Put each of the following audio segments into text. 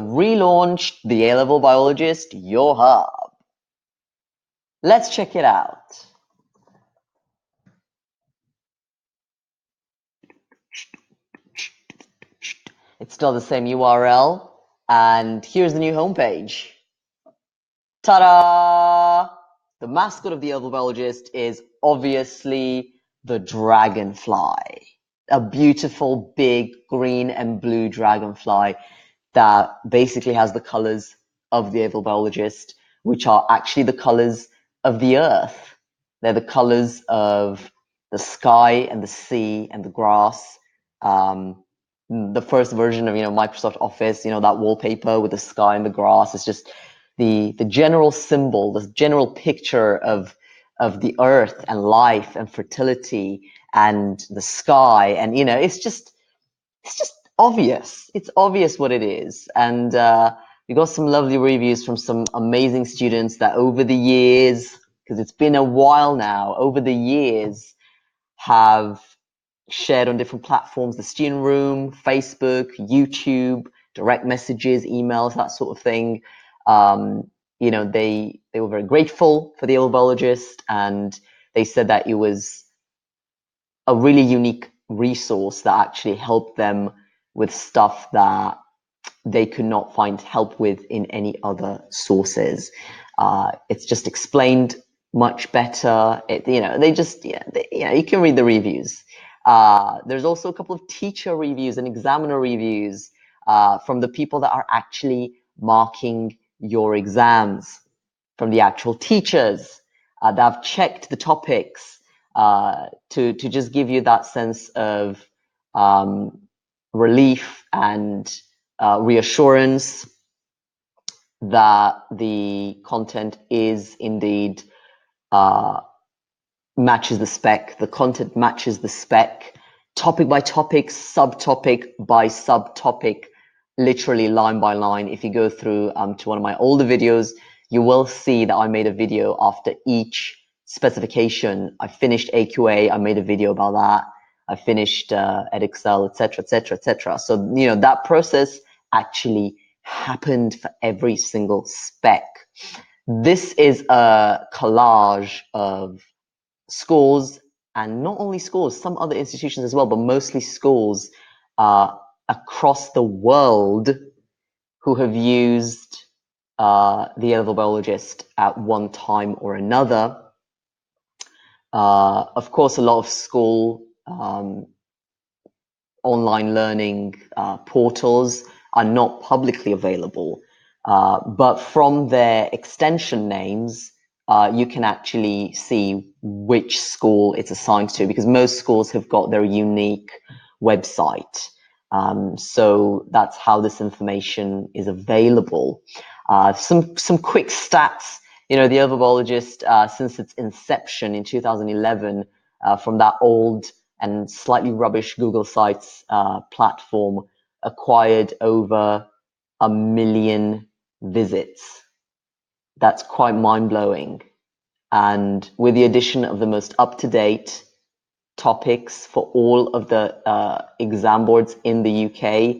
relaunched the A-Level Biologist, your hub. Let's check it out. It's still the same URL, and here's the new homepage. Ta-da! The mascot of the A-Level Biologist is obviously the dragonfly. A beautiful, big green and blue dragonfly that basically has the colors of the A-Level Biologist, which are actually the colors of the Earth. They're the colors of the sky and the sea and the grass. The first version of Microsoft Office, that wallpaper with the sky and the grass is just the general symbol, the general picture of the earth and life and fertility and the sky, and it's just obvious. It's obvious what it is. And we got some lovely reviews from some amazing students that over the years, because it's been a while now, over the years have shared on different platforms, the student room, Facebook, YouTube, direct messages, emails, that sort of thing. They were very grateful for the A-Level Biologist, and they said that it was a really unique resource that actually helped them with stuff that they could not find help with in any other sources. It's just explained much better. You can read the reviews. There's also a couple of teacher reviews and examiner reviews from the people that are actually marking your exams, from the actual teachers that have checked the topics to just give you that sense of relief and reassurance that the content is indeed matches the spec. The content matches the spec, topic by topic, subtopic by subtopic, literally line by line. If you go through to one of my older videos, you will see that I made a video after each specification. I finished AQA, I made a video about that. I finished Edexcel, etc., etc., etc. So that process actually happened for every single spec. This is a collage of schools, and not only schools, some other institutions as well, but mostly schools across the world who have used the A-Level Biologist at one time or another. Of course, a lot of school online learning portals are not publicly available, but from their extension names, you can actually see which school it's assigned to, because most schools have got their unique website. So that's how this information is available. Some quick stats. The A-Level Biologist, since its inception in 2011, from that old and slightly rubbish Google Sites platform, acquired over 1 million visits. That's quite mind-blowing. And with the addition of the most up-to-date topics for all of the exam boards in the UK,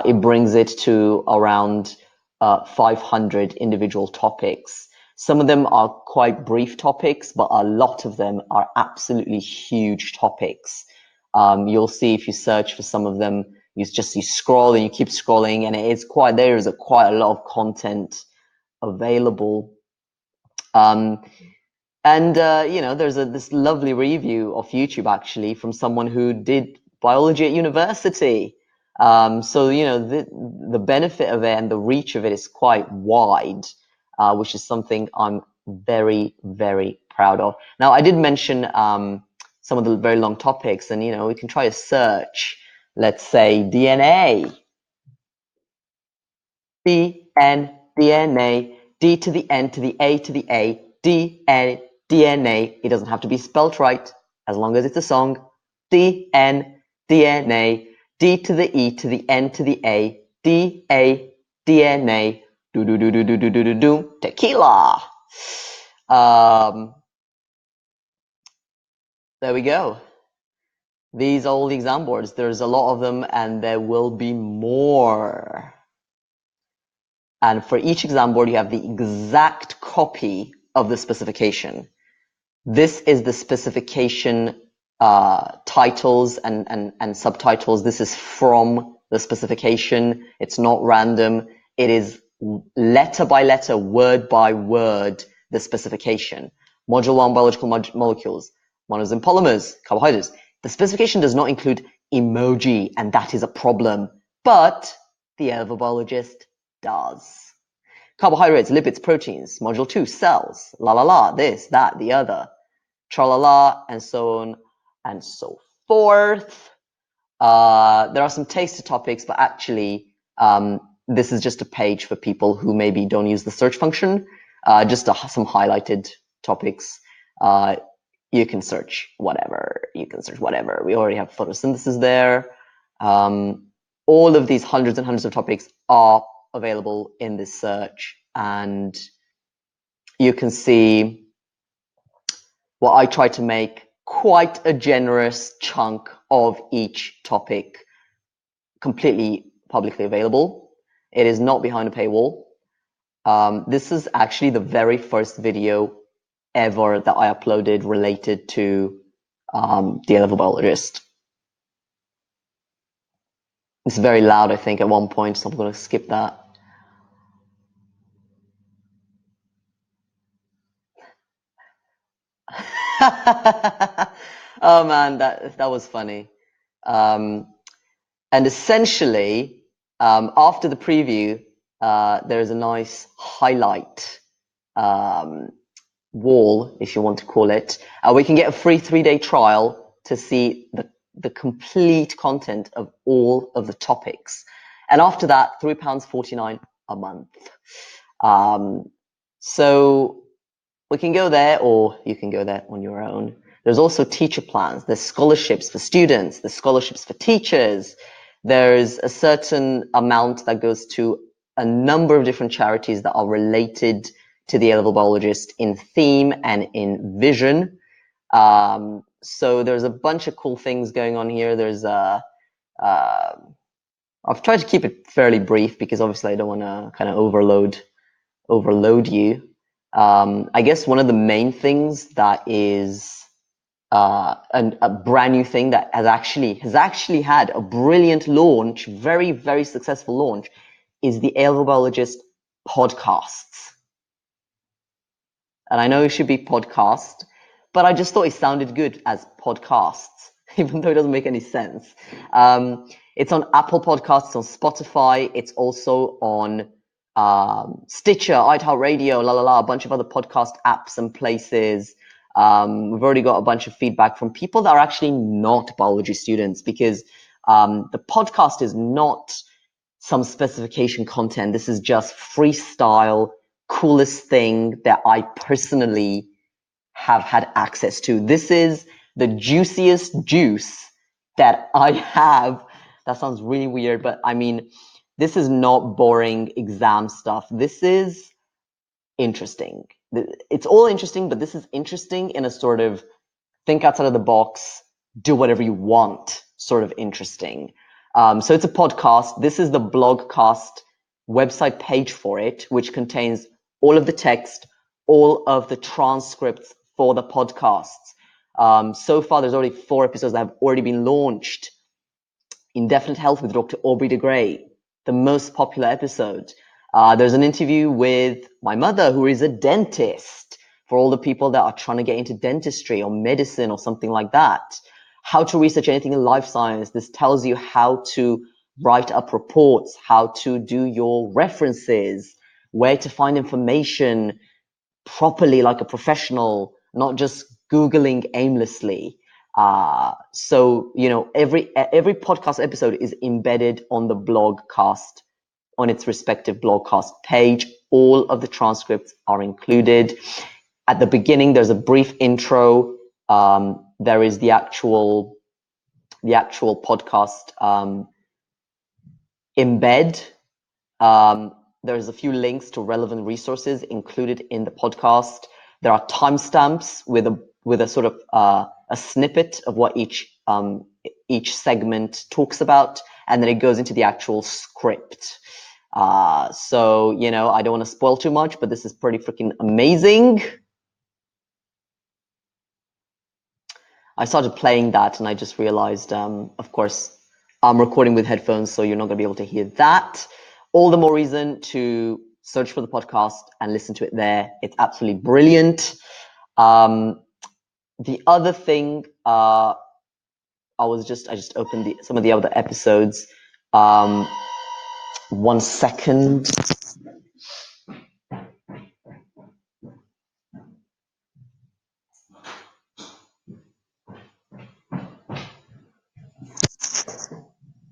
it brings it to around 500 individual topics. Some of them are quite brief topics, but a lot of them are absolutely huge topics. You'll see if you search for some of them, you scroll and you keep scrolling, and there is quite a lot of content available. There's this lovely review of YouTube actually from someone who did biology at university. So the benefit of it and the reach of it is quite wide, which is something I'm very, very proud of. Now, I did mention some of the very long topics, and we can try a search. Let's say DNA. DNA, D to the N to the A to the A, DNA. It doesn't have to be spelt right, as long as it's a song. DNA, D to the E to the N to the A, DNA, do, tequila. There we go. These are all the exam boards. There's a lot of them, and there will be more. And for each exam board, you have the exact copy of the specification. This is the specification titles and subtitles. This is from the specification. It's not random. It is letter by letter, word by word, the specification. Module 1, biological molecules, monos and polymers, carbohydrates. The specification does not include emoji, and that is a problem. But the A-level biologist does. Carbohydrates, lipids, proteins. Module 2, cells. La la la, this, that, the other. Tra-la-la, and so on and so forth. There are some taster topics, but actually, this is just a page for people who maybe don't use the search function. Just some highlighted topics. You can search whatever. You can search whatever. We already have photosynthesis there. All of these hundreds and hundreds of topics are available in this search, and you can see what I try to make quite a generous chunk of each topic completely publicly available. It is not behind a paywall. This is actually the very first video ever that I uploaded related to the A-level biologist. It's very loud, I think, at one point, so I'm going to skip that. Oh man, that was funny. And essentially, after the preview, there is a nice highlight wall, if you want to call it. We can get a free 3-day trial to see the complete content of all of the topics. And after that, £3.49 a month. So we can go there, or you can go there on your own. There's also teacher plans. There's scholarships for students. There's scholarships for teachers. There's a certain amount that goes to a number of different charities that are related to the A-level biologist in theme and in vision. So there's a bunch of cool things going on here. There's I've tried to keep it fairly brief because obviously I don't want to kind of overload you. I guess one of the main things that is a brand new thing that has actually had a brilliant launch, very, very successful launch, is the A-level biologist podcasts. And I know it should be podcast, but I just thought it sounded good as podcasts, even though it doesn't make any sense. It's on Apple Podcasts, on Spotify. It's also on Stitcher, iHeartRadio, a bunch of other podcast apps and places. We've already got a bunch of feedback from people that are actually not biology students, because the podcast is not some specification content. This is just freestyle, coolest thing that I personally have had access to. This is the juiciest juice that I have. That sounds really weird, but I mean, this is not boring exam stuff. This is interesting. It's all interesting, but this is interesting in a sort of think outside of the box, do whatever you want sort of interesting. So it's a podcast. This is the blogcast website page for it, which contains all of the text, all of the transcripts for the podcasts. So far, there's already 4 episodes that have already been launched. Indefinite Health with Dr. Aubrey de Grey, the most popular episode. There's an interview with my mother, who is a dentist, for all the people that are trying to get into dentistry or medicine or something like that. How to research anything in life science. This tells you how to write up reports, how to do your references, where to find information properly like a professional, not just Googling aimlessly. So, you know, every podcast episode is embedded on the blogcast, on its respective blogcast page. All of the transcripts are included. At the beginning, there's a brief intro. There is the actual podcast embed. There's a few links to relevant resources included in the podcast. There are timestamps with a sort of a snippet of what each segment talks about, and then it goes into the actual script. So, you know, I don't want to spoil too much, but this is pretty freaking amazing. I started playing that and I just realized, of course, I'm recording with headphones, so you're not going to be able to hear that. All the more reason to search for the podcast and listen to it there. It's absolutely brilliant. The other thing, I just opened some of the other episodes. 1 second.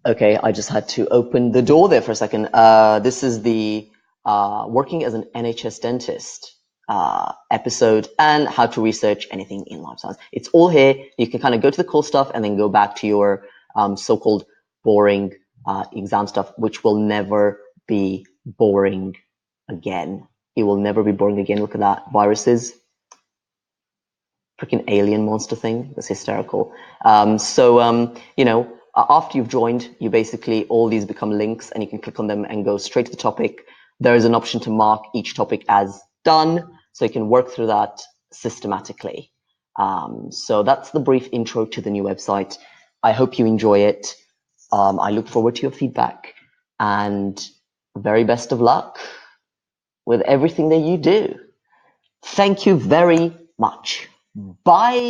Okay, I just had to open the door there for a second. This is the working as an NHS dentist episode and how to research anything in life science. It's all here. You can kind of go to the cool stuff and then go back to your so-called boring exam stuff, which will never be boring again. It will never be boring again. Look at that. Viruses. Freaking alien monster thing. That's hysterical. You know, after you've joined, you basically, all these become links and you can click on them and go straight to the topic. There is an option to mark each topic as done, so you can work through that systematically. So that's the brief intro to the new website. I hope you enjoy it. I look forward to your feedback and very best of luck with everything that you do. Thank you very much. Bye.